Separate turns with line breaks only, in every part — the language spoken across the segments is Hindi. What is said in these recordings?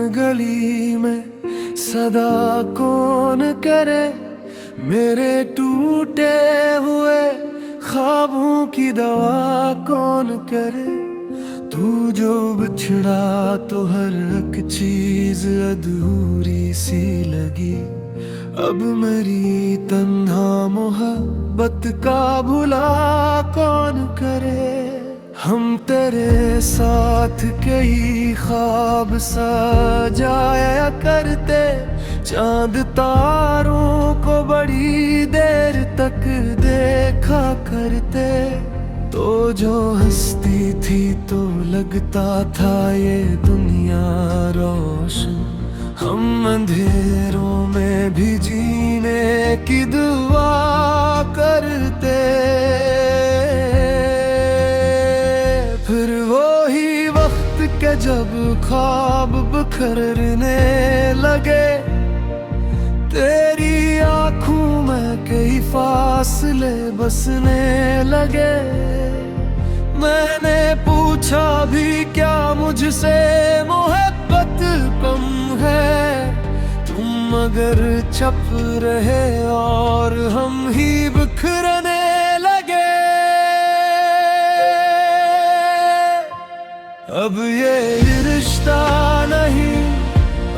गली में सदा कौन करे, मेरे टूटे हुए ख्वाबों की दवा कौन करे। तू जो बिछड़ा तो हर एक चीज अधूरी सी लगी। अब मेरी तन्हा मोहब्बत का भुला कौन करे। हम तेरे साथ कई ख्वाब सजाया करते, चांद तारों को बड़ी देर तक देखा करते। तो जो हंसती थी तो लगता था ये दुनिया रोशन, हम अंधेरों में भी जीने की दुआ करते। फिर वो ही वक्त के जब ख्वाब बिखरने लगे, तेरी आँखों में कई फासले बसने लगे। मैंने पूछा भी क्या मुझसे मोहब्बत कम है, तुम अगर छप रहे और हम ही बिखरने लगे। अब ये रिश्ता नहीं,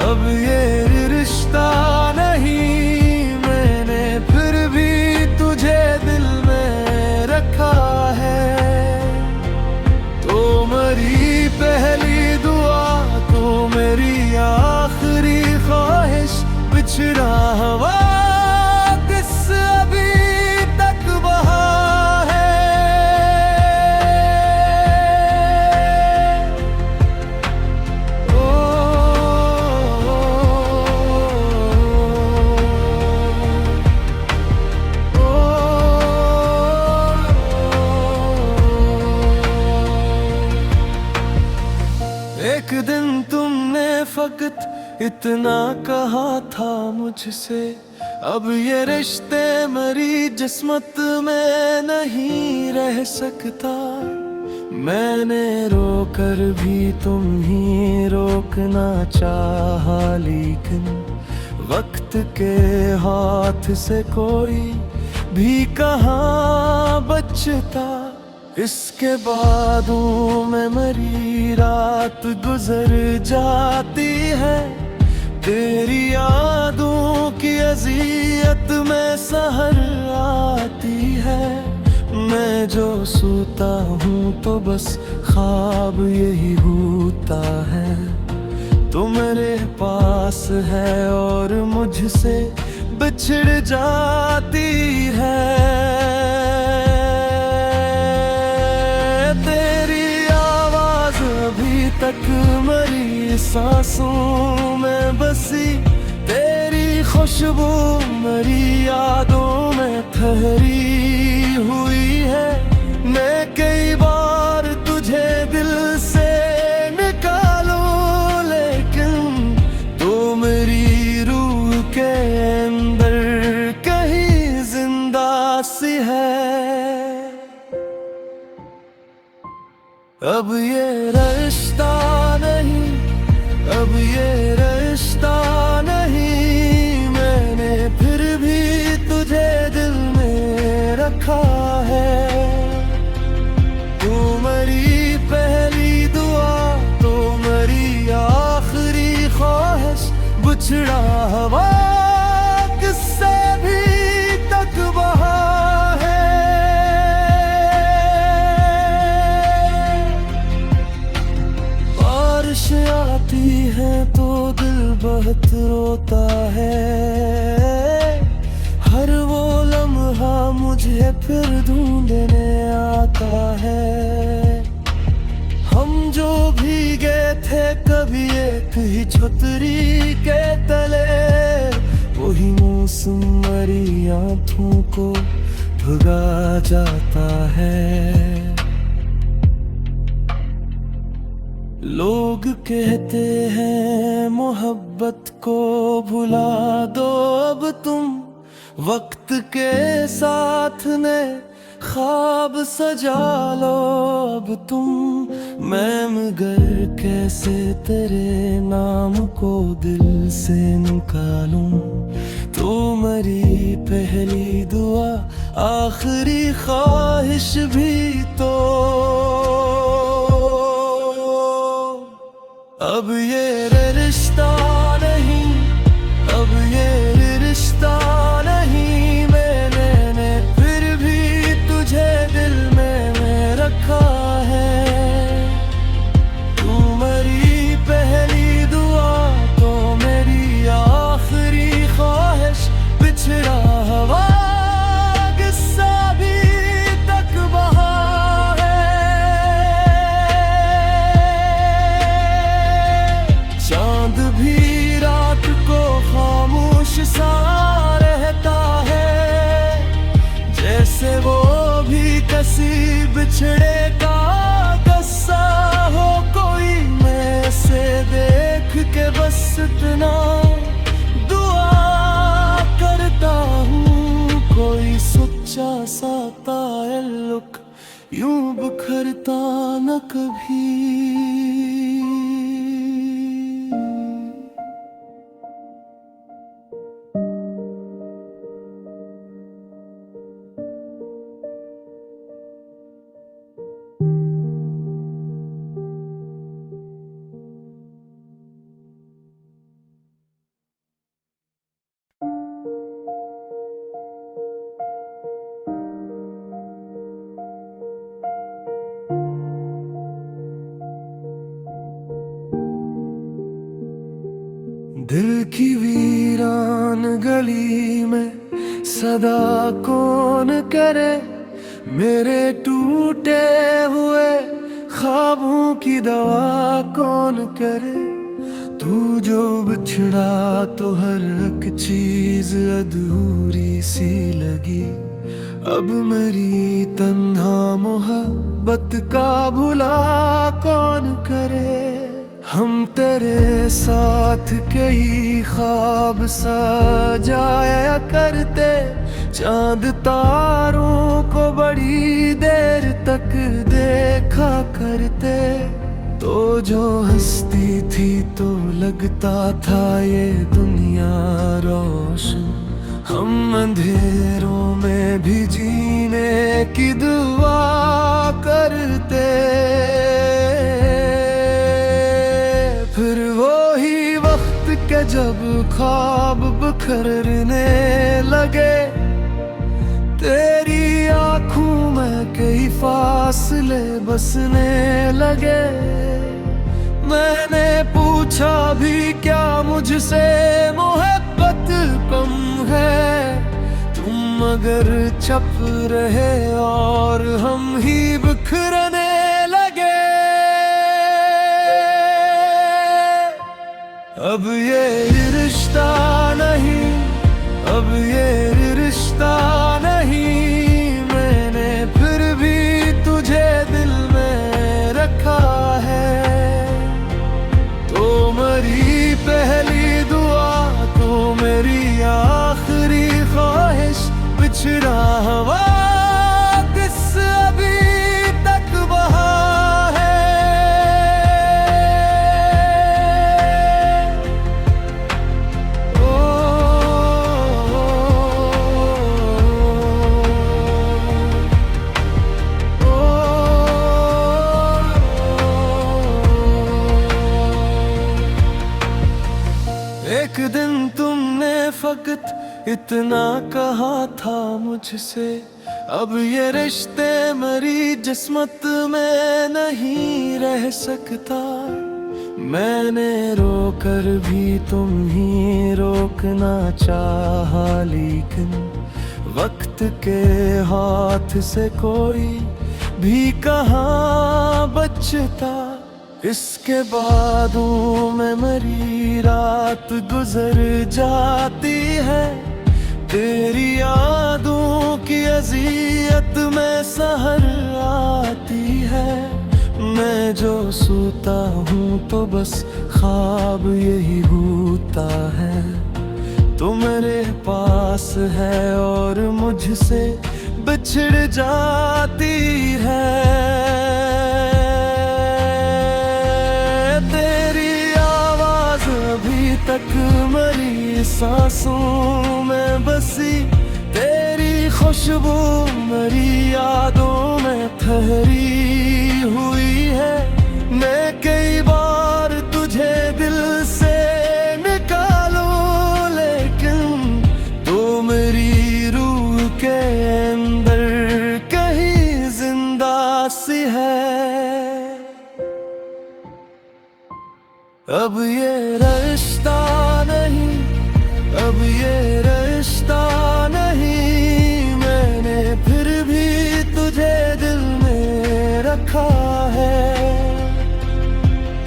अब ये रिश्ता नहीं, मैंने फिर भी तुझे दिल में रखा है। तो मेरी पहली दुआ, तो मेरी आखिरी ख्वाहिश, बिछड़ा हवा किस अभी तक बहा है। एक दिन तुमने फकत इतना कहा था मुझसे, अब ये रिश्ते मेरी जिस्मत में नहीं रह सकता। मैंने रोकर भी तुम ही रोकना चाहा, लेकिन वक्त के हाथ से कोई भी कहाँ बचता। इसके बादों में मेरी रात गुजर जाती है, तेरी यादों की अज़ियत में सहर आती है। मैं जो सोता हूँ तो बस ख्वाब यही होता है, तो मेरे पास है और मुझसे बिछड़ जाती है। तक मेरी सांसों में बसी, तेरी खुशबू मेरी यादों में ठहरी हुई है। मैं कई बार तुझे दिल से निकालूं, लेकिन तो मेरी रूह के अंदर कहीं जिंदा सी है। अब ये रिश्ता नहीं, अब ये रिश्ता नहीं, मैंने फिर भी तुझे दिल में रखा है। तू मेरी पहली दुआ, तो मेरी आखिरी ख्वाहिश, बिछड़ा हवा किससे भी तक बहा है। बारिश आती है तो दिल बहुत रोता है, हर वो लम्हा मुझे फिर ढूंढने आता है। हम जो भीगे थे कभी एक ही छतरी के तले, वही मौसम मेरी आँखों को भुला जाता है। लोग कहते हैं मोहब्बत को भुला दो अब तुम, वक्त के साथ ने ख्वाब सजा लो अब तुम, मैं मगर कैसे तेरे नाम को दिल से निकालूं। तू मेरी पहली दुआ, आखिरी ख्वाहिश भी तो। अब ये रिश्ता नहीं, अब ये रिश्ता नहीं, मैंने फिर भी तुझे दिल में रखा है। तू मेरी पहली दुआ तो मेरी आखिरी ख्वाहिश, बिछड़ा हवा किस्सा भी तक बहा है। चांद भी रात को खामोश सा रहता है, जैसे वो भी किसी बिछड़े का किस्सा हो। कोई मैं से देख के बस इतना दुआ करता हूँ, कोई सच्चा सा ताल्लुक यूं बिखरता न कभी। दिल की वीरान गली में सदा कौन करे, मेरे टूटे हुए ख्वाबों की दवा कौन करे। तू जो बिछड़ा तो हर एक चीज अधूरी सी लगी। अब मेरी तन्हा मोहब्बत का भुला कौन करे। हम तेरे साथ कई ख्वाब सजाया करते, चांद तारों को बड़ी देर तक देखा करते। तो जो हंसती थी तो लगता था ये दुनिया रोशन, हम अंधेरों में भी जीने की दुआ करते। फिर वो ही वक्त के जब ख्वाब बिखरने लगे, तेरी आँखों में कई फासले बसने लगे। मैंने पूछा भी क्या मुझसे मोहब्बत कम है, तुम मगर चुप रहे और हम ही बिखरने लगे। अब ये रिश्ता नहीं, अब ये रिश्ता नहीं, मैंने फिर भी तुझे दिल में रखा है। तो मेरी पहली दुआ तो मेरी आखिरी ख्वाहिश, बिछड़ा हवा किस अभी तक बहा है। एक दिन तुमने फकत इतना कहा था मुझसे, अब ये रिश्ते मेरी जिस्मत में नहीं रह सकता। मैंने रोकर भी तुम ही रोकना चाहा, लेकिन वक्त के हाथ से कोई भी कहाँ बचता। इसके बादों में मेरी रात गुजर जाती है, तेरी यादों की अज़ियत में सहर आती है। मैं जो सोता हूँ तो बस ख्वाब यही होता है। तो मेरे पास है और मुझसे बिछड़ जाती है। तेरी आवाज अभी तक मेरी सांसों में बसी, तेरी खुशबू मेरी यादों में ठहरी हुई है। मैं कई बार तुझे दिल से निकालूं, लेकिन तू मेरी रूह के अंदर कहीं जिंदा सी है। अब ये रिश्ता नहीं, अब ये रिश्ता नहीं, मैंने फिर भी तुझे दिल में रखा है।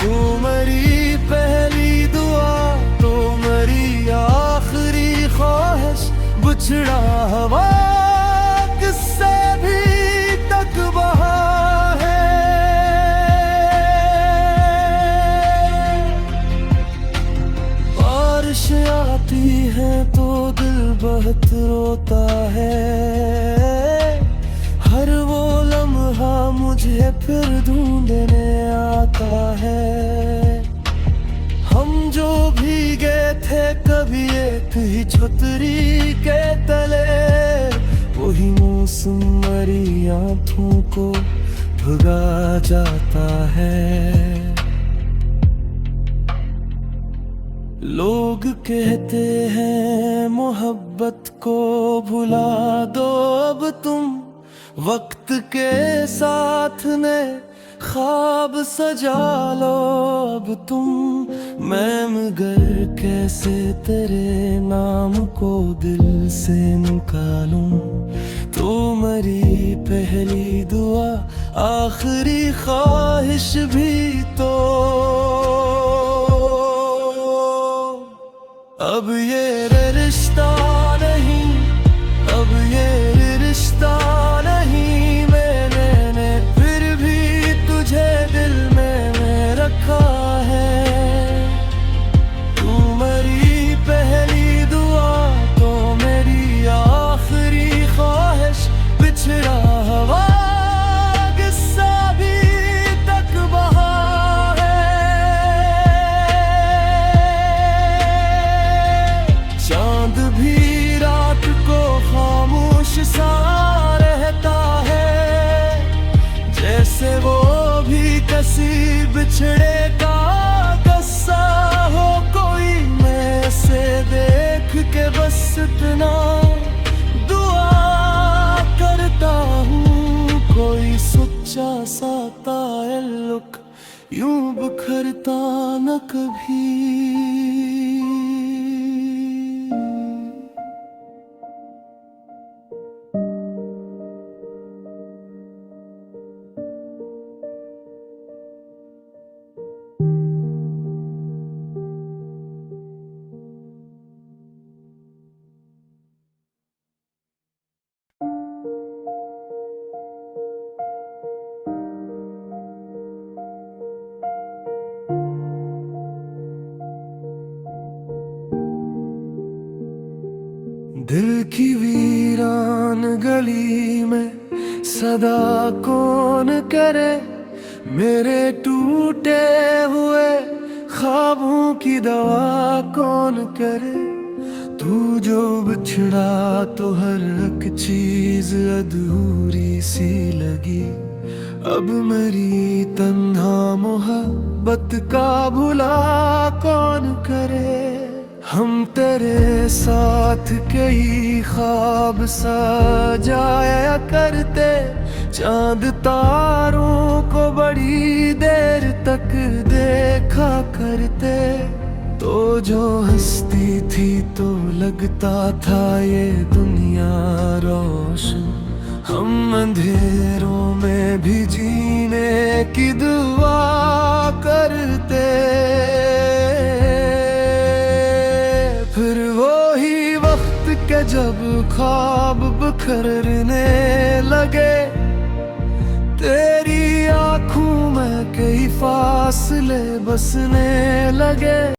तू मेरी पहली दुआ, तो मेरी आखिरी ख्वाहिश, बिछड़ा हवा किससे भी तक बहा है। बारिश आती है तो दिल बहुत रोता है, हर वो लम्हा मुझे फिर ढूंढने आता है। हम जो भीगे थे कभी एक ही छतरी के तले, वही मौसम मेरी आँखों को भुला जाता है। लोग कहते हैं मोहब्बत को भुला दो अब तुम, वक्त के साथ ने ख्वाब सजा लो अब तुम। मैं मगर कैसे तेरे नाम को दिल से निकालूं, तू मेरी पहली दुआ, आखिरी ख्वाहिश भी तो। अब ये रिश्ता नहीं, अब ये रिश्ता नहीं, मैंने फिर भी तुझे दिल में रखा है। तू मेरी पहली दुआ, तो मेरी आखिरी ख्वाहिश, बिछड़ा हवा किस्सा भी तक बहा है। चांद भी रात को खामोश सा रहता है, जैसे वो भी किसी बिछड़े का किस्सा हो कोई। मैं से देख के बस इतना दुआ करता हूँ, कोई सच्चा सा ताल्लुक यूं बिखरता न कभी। दिल की वीरान गली में सदा कौन करे, मेरे टूटे हुए ख्वाबों की दवा कौन करे। तू जो बिछड़ा तो हर एक चीज अधूरी सी लगी, अब मेरी तन्हा मोहब्बत का भुला कौन करे। हम तेरे साथ कई ख्वाब सजाया करते, चांद तारों को बड़ी देर तक देखा करते। तो जो हंसती थी तो लगता था ये दुनिया रोशन, हम अंधेरों में भी जीने की दुआ करते। फिर वही वक्त के जब ख्वाब बिखरने लगे, तेरी आँखों में कई फासले बसने लगे।